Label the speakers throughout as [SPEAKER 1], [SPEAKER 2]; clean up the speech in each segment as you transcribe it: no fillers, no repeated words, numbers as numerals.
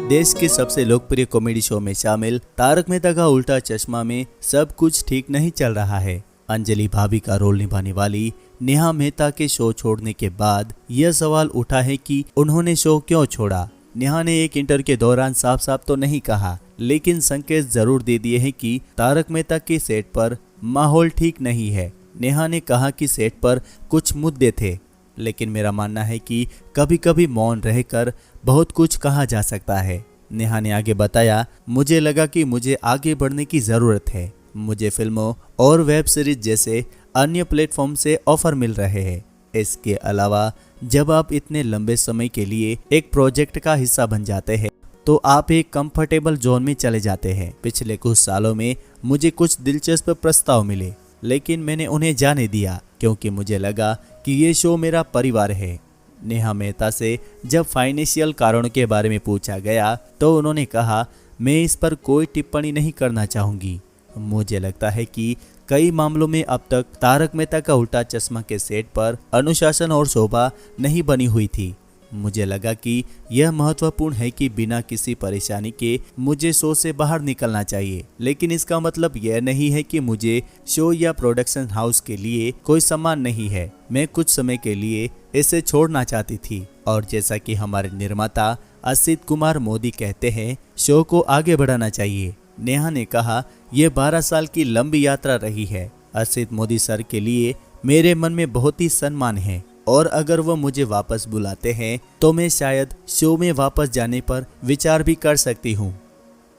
[SPEAKER 1] देश के सबसे लोकप्रिय कॉमेडी शो में शामिल तारक मेहता का उल्टा चश्मा में सब कुछ ठीक नहीं चल रहा है। अंजलि भाभी का रोल निभाने वाली नेहा मेहता के शो छोड़ने के बाद यह सवाल उठा है कि उन्होंने शो क्यों छोड़ा। नेहा ने एक इंटरव्यू के दौरान साफ साफ तो नहीं कहा, लेकिन संकेत जरूर दे दिए हैं कि तारक मेहता के सेट पर माहौल ठीक नहीं है। नेहा ने कहा कि सेट पर कुछ मुद्दे थे, लेकिन मेरा मानना है कि कभी कभी मौन रहकर बहुत कुछ कहा जा सकता है। नेहा ने आगे बताया, मुझे लगा कि मुझे आगे बढ़ने की जरूरत है। मुझे फिल्मों और वेब सीरीज जैसे अन्य प्लेटफॉर्म से ऑफर मिल रहे हैं। इसके अलावा जब आप इतने लंबे समय के लिए एक प्रोजेक्ट का हिस्सा बन जाते हैं तो आप एक कंफर्टेबल जोन में चले जाते हैं। पिछले कुछ सालों में मुझे कुछ दिलचस्प प्रस्ताव मिले, लेकिन मैंने उन्हें जाने दिया क्योंकि मुझे लगा कि ये शो मेरा परिवार है। नेहा मेहता से जब फाइनेंशियल कारणों के बारे में पूछा गया तो उन्होंने कहा, मैं इस पर कोई टिप्पणी नहीं करना चाहूंगी। मुझे लगता है कि कई मामलों में अब तक तारक मेहता का उल्टा चश्मा के सेट पर अनुशासन और शोभा नहीं बनी हुई थी। मुझे लगा कि यह महत्वपूर्ण है कि बिना किसी परेशानी के मुझे शो से बाहर निकलना चाहिए, लेकिन इसका मतलब यह नहीं है कि मुझे शो या प्रोडक्शन हाउस के लिए कोई सम्मान नहीं है। मैं कुछ समय के लिए इसे छोड़ना चाहती थी और जैसा कि हमारे निर्माता असित कुमार मोदी कहते हैं, शो को आगे बढ़ाना चाहिए। नेहा ने कहा, यह 12 साल की लंबी यात्रा रही है। असित मोदी सर के लिए मेरे मन में बहुत ही सम्मान है और अगर वो मुझे वापस बुलाते हैं तो मैं शायद शो में वापस जाने पर विचार भी कर सकती हूँ।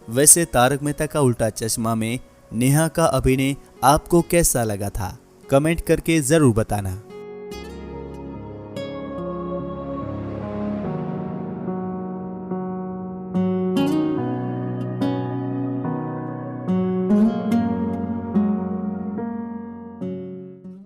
[SPEAKER 1] वैसे तारक मेहता का उल्टा चश्मा में नेहा का अभिनय आपको कैसा लगा था? कमेंट करके जरूर बताना।